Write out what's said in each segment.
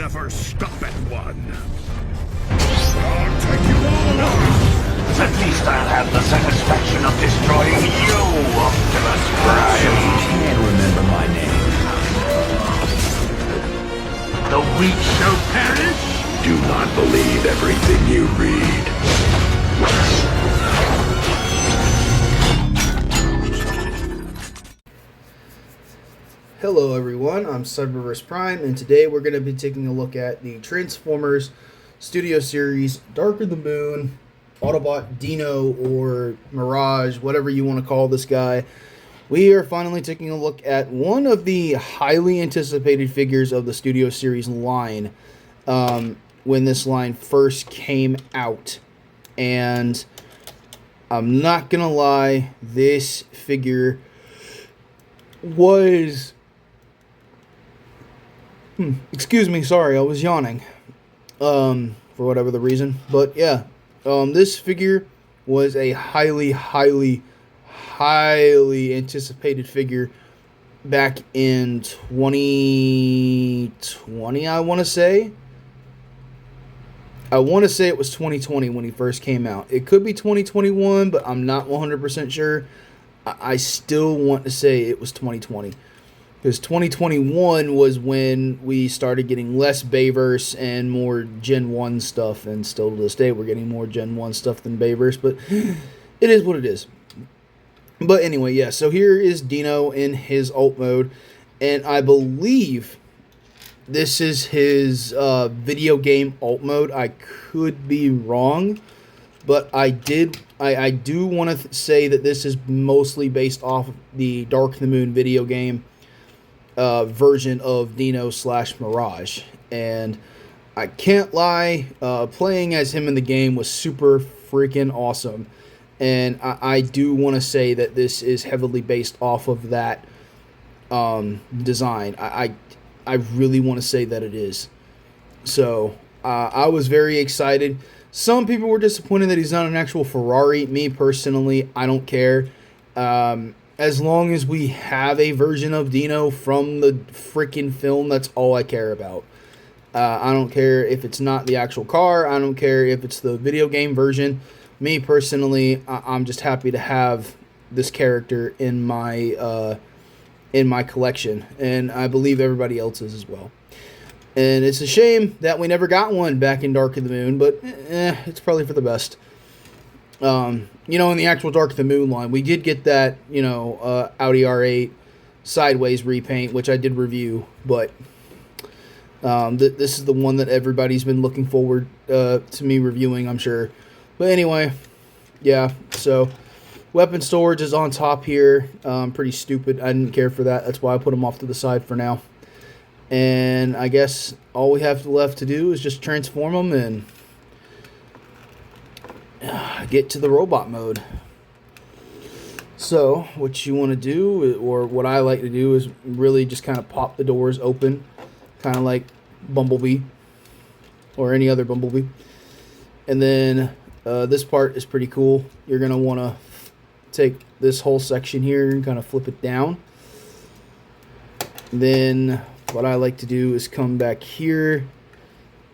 never stop at one. I'll take you all on. At least I'll have the satisfaction of destroying you, Optimus Prime. You can't remember my name. The weak shall perish? Do not believe everything you read. Hello everyone, I'm Cyberverse Prime, and today we're going to be taking a look at the Transformers Studio Series Dark of the Moon Autobot Dino, or Mirage, whatever you want to call this guy. We are finally taking a look at one of the highly anticipated figures of the Studio Series line when this line first came out. And I'm not going to lie, this figure was... excuse me, sorry, I was yawning. For whatever the reason. But yeah, this figure was a highly anticipated figure back in 2020, I want to say. I want to say it was 2020 when he first came out. It could be 2021, but I'm not 100% sure. I still want to say it was 2020. Because 2021 was when we started getting less Bayverse and more Gen 1 stuff. And still to this day, we're getting more Gen 1 stuff than Bayverse. But it is what it is. But anyway, yeah. So here is Dino in his alt mode. And I believe this is his video game alt mode. I could be wrong. But I do want to say that this is mostly based off the Dark of the Moon video game version of Dino / Mirage. And I can't lie, playing as him in the game was super freaking awesome. And I do want to say that this is heavily based off of that design. I really want to say that it is. So I was very excited. Some people were disappointed that he's not an actual Ferrari. Me personally, I don't care. As long as we have a version of Dino from the freaking film, that's all I care about. I don't care if it's not the actual car. I don't care if it's the video game version. Me personally, I'm just happy to have this character in my collection, and I believe everybody else is as well. And it's a shame that we never got one back in Dark of the Moon, but it's probably for the best. In the actual Dark of the Moon line, we did get that, Audi R8 sideways repaint, which I did review, but this is the one that everybody's been looking forward to me reviewing, I'm sure. But anyway, yeah, so weapon storage is on top here. Pretty stupid. I didn't care for that. That's why I put them off to the side for now. And I guess all we have left to do is just transform them and get to the robot mode. So what you want to do, or what I like to do, is really just kind of pop the doors open, kind of like Bumblebee or any other Bumblebee. And then this part is pretty cool. You're going to want to take this whole section here and kind of flip it down. Then what I like to do is come back here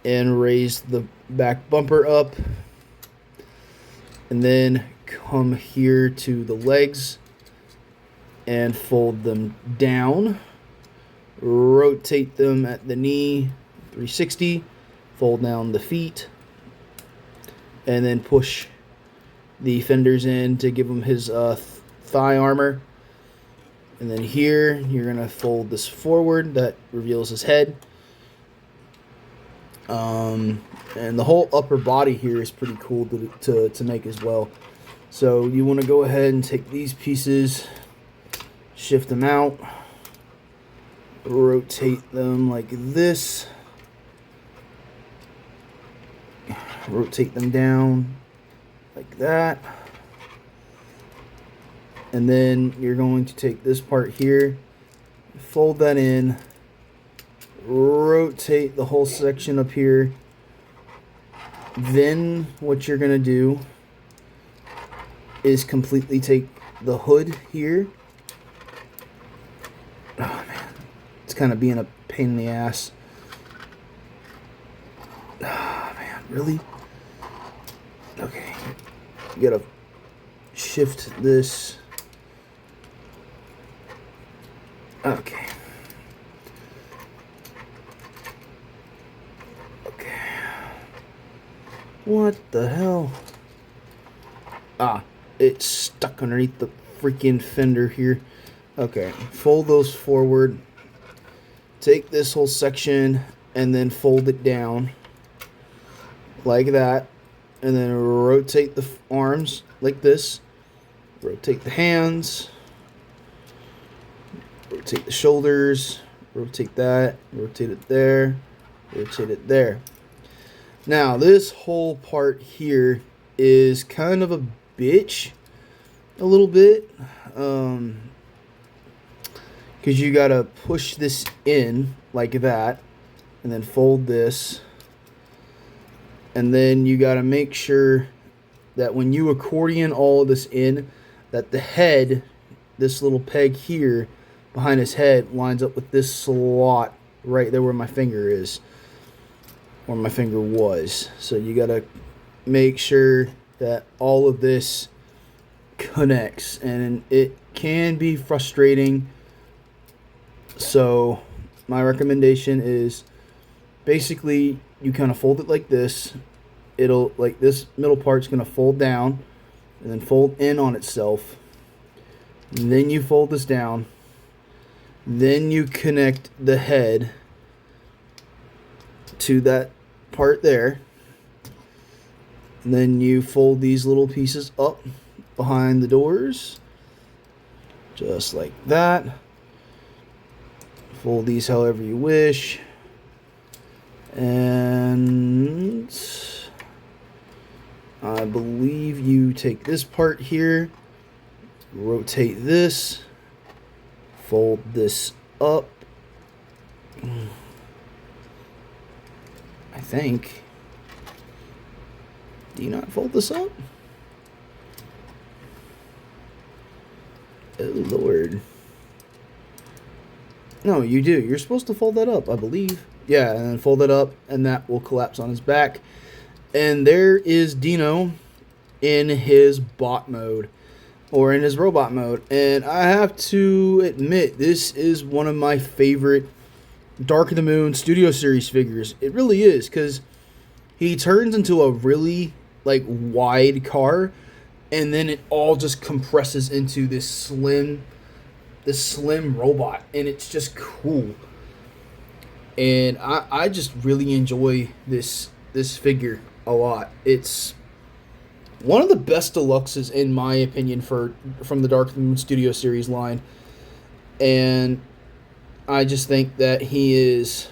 and raise the back bumper up. And then come here to the legs and fold them down. Rotate them at the knee, 360. Fold down the feet. And then push the fenders in to give him his thigh armor. And then here, you're going to fold this forward. That reveals his head. And the whole upper body here is pretty cool to make as well. So you want to go ahead and take these pieces, shift them out, rotate them like this, rotate them down like that. And then you're going to take this part here, fold that in, rotate the whole section up here. Then what you're going to do is completely take the hood here. Oh man, it's kind of being a pain in the ass. Ah, man, really? Okay. You gotta shift this. Okay. Okay. What the hell? Ah, it's stuck underneath the freaking fender here. Okay, fold those forward. Take this whole section and then fold it down like that. And then rotate the arms like this. Rotate the hands. Rotate the shoulders. Rotate that. Rotate it there. Rotate it there. Now, this whole part here is kind of a bitch. A little bit. Because you got to push this in like that. And then fold this. And then you got to make sure that when you accordion all of this in, that the head, this little peg here behind his head, lines up with this slot right there where my finger is, where my finger was. So you got to make sure that all of this connects, and it can be frustrating. So my recommendation is basically you kind of fold it like this. It'll, like, this middle part's going to fold down and then fold in on itself. And then you fold this down. Then you connect the head to that part there. And then you fold these little pieces up behind the doors. Just like that. Fold these however you wish. And I believe you take this part here, rotate this, fold this up. I think. Do you not fold this up? Oh, Lord. No, you do. You're supposed to fold that up, I believe. Yeah, and then fold it up, and that will collapse on his back. And there is Dino in his bot mode, or in his robot mode. And I have to admit, this is one of my favorite Dark of the Moon Studio Series figures. It really is, because he turns into a really, like, wide car, and then it all just compresses into this slim robot, and it's just cool. And I just really enjoy this figure a lot. It's one of the best deluxes, in my opinion, from the Dark of the Moon Studio Series line. And I just think that he is...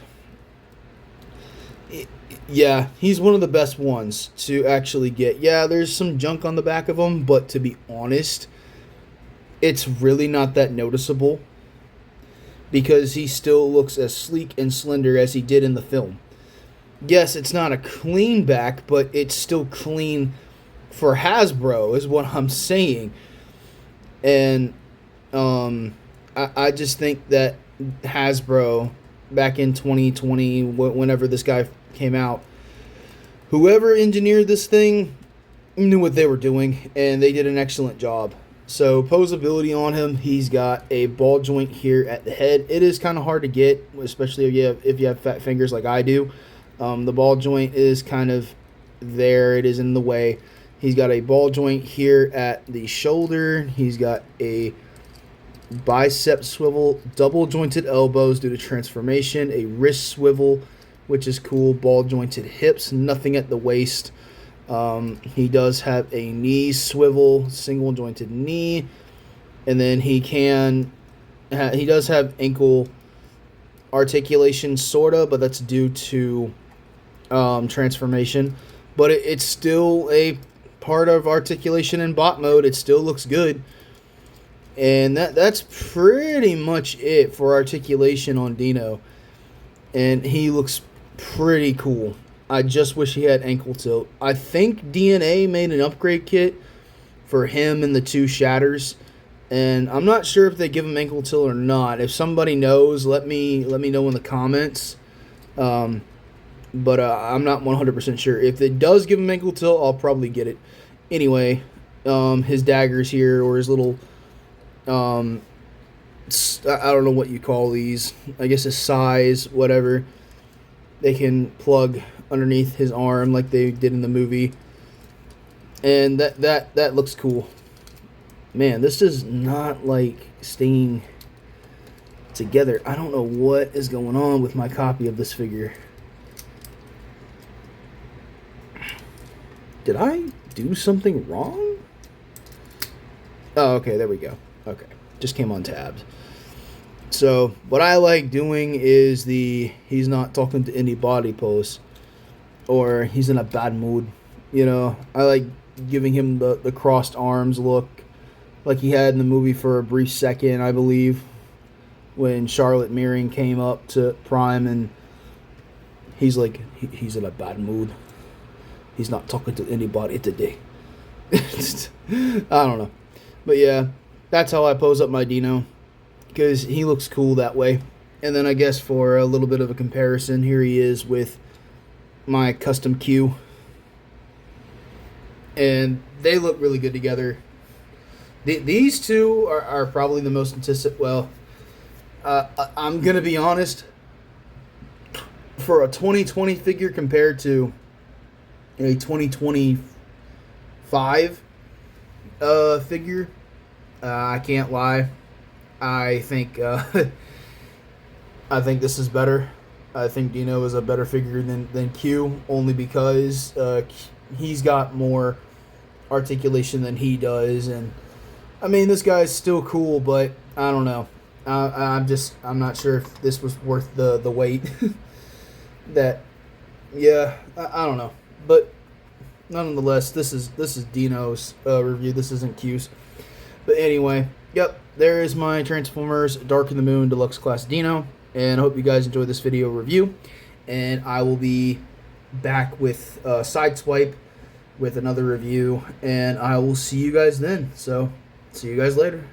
Yeah, he's one of the best ones to actually get. Yeah, there's some junk on the back of him, but to be honest, it's really not that noticeable, because he still looks as sleek and slender as he did in the film. Yes, it's not a clean back, but it's still clean for Hasbro, is what I'm saying. And I just think that Hasbro, back in 2020, whenever this guy came out, whoever engineered this thing knew what they were doing, and they did an excellent job. So posability on him, he's got a ball joint here at the head. It is kind of hard to get, especially if you have fat fingers like I do. The ball joint is kind of there. It is in the way. He's got a ball joint here at the shoulder. He's got a bicep swivel, double jointed elbows due to transformation, a wrist swivel, which is cool, ball jointed hips, nothing at the waist. He does have a knee swivel, single jointed knee, and then he does have ankle articulation, sorta, but that's due to transformation. But it's still a part of articulation in bot mode. It still looks good, and that's pretty much it for articulation on Dino, and he looks pretty cool. I just wish he had ankle tilt. I think DNA made an upgrade kit for him and the two Shatters, and I'm not sure if they give him ankle tilt or not. If somebody knows, let me know in the comments. but I'm not 100% sure. If it does give him ankle tilt, I'll probably get it. Anyway, his daggers here, or his little, I don't know what you call these. I guess his size, whatever. They can plug underneath his arm like they did in the movie. And that looks cool. Man, this is not like staying together. I don't know what is going on with my copy of this figure. Did I do something wrong? Oh, okay, there we go. Okay, just came on tabs. So, what I like doing is he's not talking to anybody pose, or he's in a bad mood. You know, I like giving him the crossed arms look, like he had in the movie for a brief second, I believe, when Charlotte Meering came up to Prime, and he's like, he's in a bad mood. He's not talking to anybody today. I don't know. But yeah, that's how I pose up my Dino, because he looks cool that way. And then I guess for a little bit of a comparison, here he is with my custom Q. And they look really good together. These two are probably the most anticipated. Well, I'm going to be honest. For a 2020 figure compared to a 2025 figure, I can't lie. I think this is better. I think Dino is a better figure than Q, only because he's got more articulation than he does, and I mean, this guy's still cool, but I don't know. I'm not sure if this was worth the wait. I don't know, but nonetheless, this is Dino's review. This isn't Q's. But anyway, yep, there is my Transformers Dark in the Moon Deluxe Class Dino, and I hope you guys enjoyed this video review. And I will be back with Sideswipe with another review, and I will see you guys then. So, see you guys later.